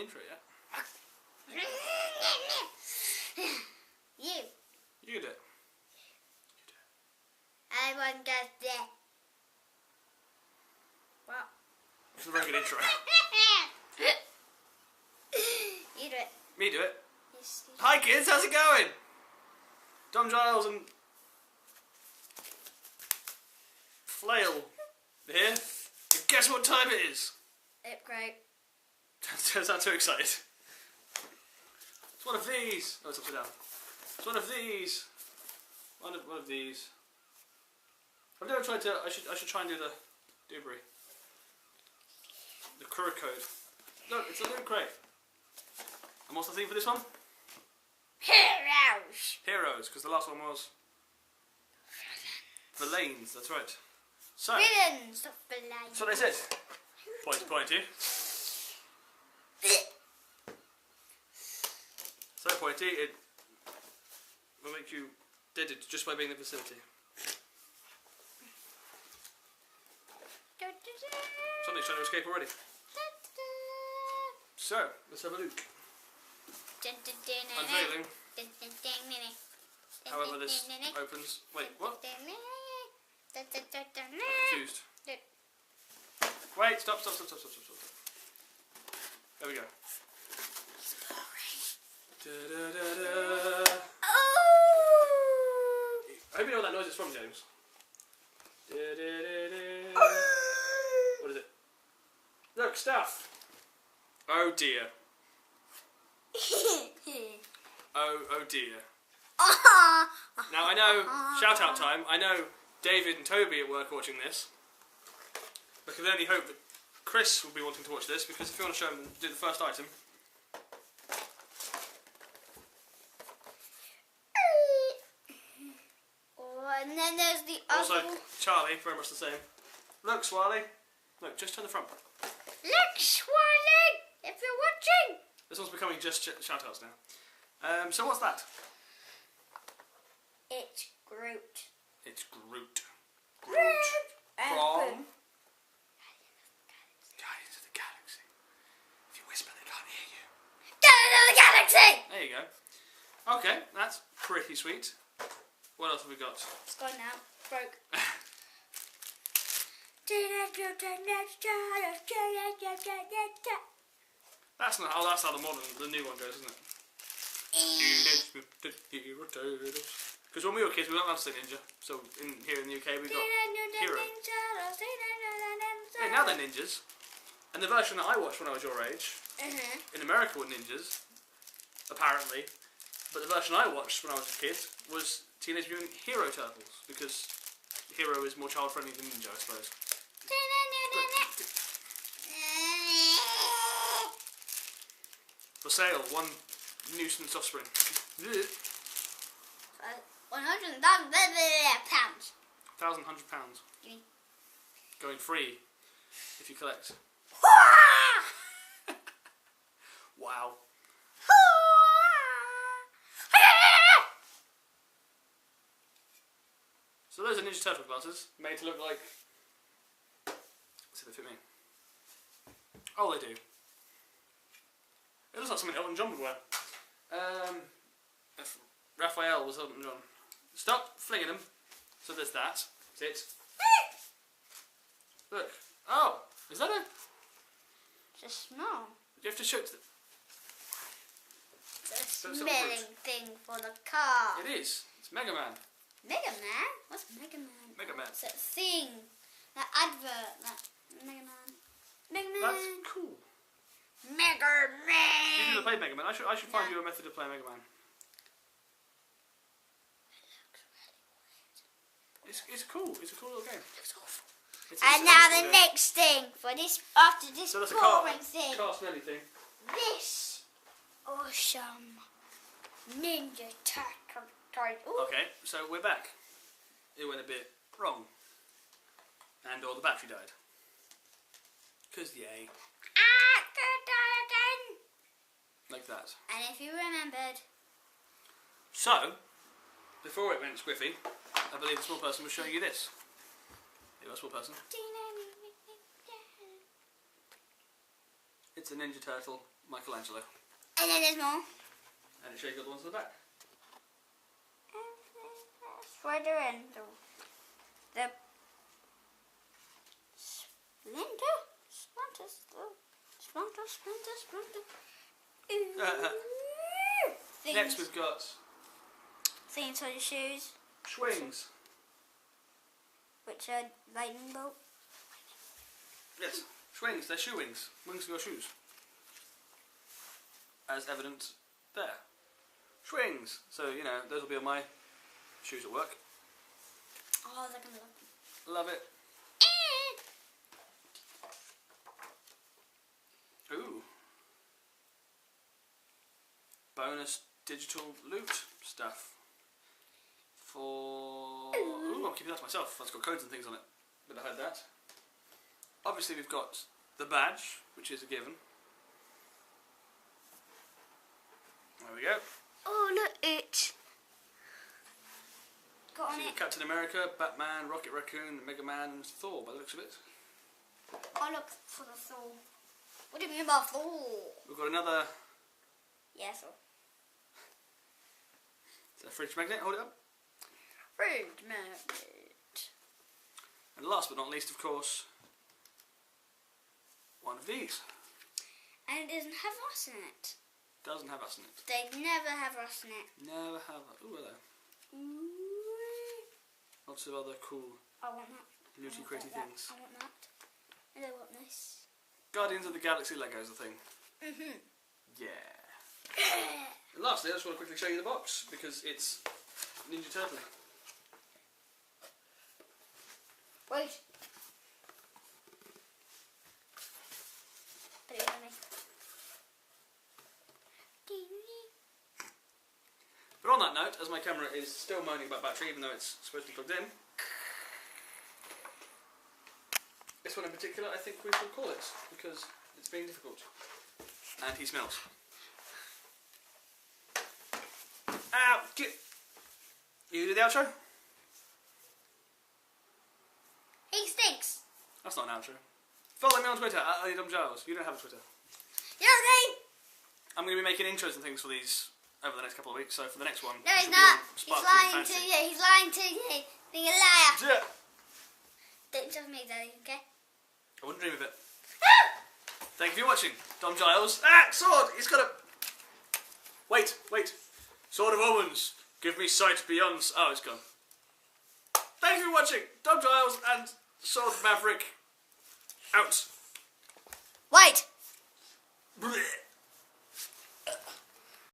intro yet. You do it. I want to get what? It's a very good intro. You do it. Me do it. Yes, you Hi kids, how's it going? Dom Giles and Flail here. And guess what time it is? Great. Don't sound too excited. It's one of these. Oh, it's upside down. It's one of these. One of these. I've never tried to. I should try and do the Dewberry. The Kura code. Look, it's a loot crate. And what's the theme for this one? Heroes. Heroes, because the last one was Villains. That's right. So Villains of the line. that's what I said. Pointy. So pointy, it will make you deaded just by being in the vicinity. Something's trying to escape already. So, let's have a look. Unveiling. However this opens. Wait, what? I'm confused. Wait, stop. There we go. I hope you know what that noise is from, James. What is it? Look, stuff. Oh dear. Oh dear. Now I know, shout out time, I know David and Toby at work are watching this. I can only hope that Chris will be wanting to watch this, because if you want to show him, do the first item. And then there's the Also, other. Charlie, very much the same. Look, Swally. Look, just turn the front. Look, Swirly, if you're watching. This one's becoming just shout-outs now. So what's that? It's Groot. It's Groot. Groot. From Guardians of the Galaxy. If you whisper, they can't hear you. Guardians of the Galaxy. There you go. Okay, that's pretty sweet. What else have we got? It's gone now. Broke. That's not. Oh, that's how the new one goes, isn't it? Teenage Mutant Hero Turtles. Because when we were kids, we weren't allowed to say ninja. So here in the UK, we got hero. Yeah, now they're ninjas. And the version that I watched when I was your age, in America were ninjas, apparently. But the version I watched when I was a kid was Teenage Mutant Hero Turtles, because Hero is more child-friendly than Ninja, I suppose. For sale, one nuisance offspring. 100,000 pounds. £1,100. Going free if you collect. Wow. So those are Ninja Turtle glasses, made to look like... Let's see if they fit me. Oh, they do. It looks like something Elton John would wear. If Raphael was Elton John. Stop flinging them. So there's that. That's it. Look. Oh, is that a... It's a small. You have to show it to the... It's a smelling thing for the car. It is. It's Mega Man. Mega Man? What's Mega Man? Mega Man. It's that thing. That advert. That Mega Man. Mega Man. That's cool. Mega Man. You've never played Mega Man. I should find you a method of playing Mega Man. It's cool. It's a cool little game. It's awful. And now the next thing for this, after this So that's a boring thing. car smelly thing. This awesome Ninja Turtle. Okay, so we're back. It went a bit wrong. And or the battery died. 'Cause yay. Could die again. Like that. And if you remembered. So, before it went squiffy, I believe the small person was showing you this. Here, a small person. It's a Ninja Turtle Michelangelo. And then there's more. And show you got the ones on the back. Spider and the Splinter. Next we've got things for your shoes, swings. which are lightning bolt. Yes, swings. They're shoe wings. Wings for your shoes. As evident there. Swings. So, you know, those will be on my shoes at work. Oh, they're gonna love them. Love it. Ooh. Bonus digital loot stuff. For... Ooh, I'm keeping that to myself. That's got codes and things on it. But I heard that. Obviously we've got the badge, which is a given. There we go. Oh, look it. Got on So it. Captain America, Batman, Rocket Raccoon, Mega Man and Thor by the looks of it. I look for the Thor. What do you mean by Thor? We've got another Yeah, Thor. fridge magnet, hold it up. Fridge magnet. And last but not least, of course, one of these. And it doesn't have us in it. Doesn't have us in it. They never have us in it. Never have. Ooh, hello. Ooh. Lots of other cool, I want that. newty, I want gritty that. things. I want that. And I want this. Guardians of the Galaxy Legos, I think. Mhm. Yeah. And lastly, I just want to quickly show you the box because it's Ninja Turtle. Wait. Put it on me. But on that note, as my camera is still moaning about battery, even though it's supposed to be plugged in, this one in particular, I think we should call it because it's being difficult. And he smells. Ow! You do the outro? He stinks. That's not an outro. Follow me on Twitter, @AliDumGiles. You don't have a Twitter. You know what I'm going to be making intros and things for these over the next couple of weeks, so for the next one... No, he's should be not. all He's sparkly and lying to fancy. you. He's lying to you. Being a liar. Yeah. Don't trust me, Daddy, okay? I wouldn't dream of it. Thank you for watching. Dom Giles. Ah! Sword! He's got a... Wait. Sword of Omens. Give me sight beyond... Oh, it's gone. Thank you for watching. Dom Giles and Sword Maverick. Out. Wait. Blech.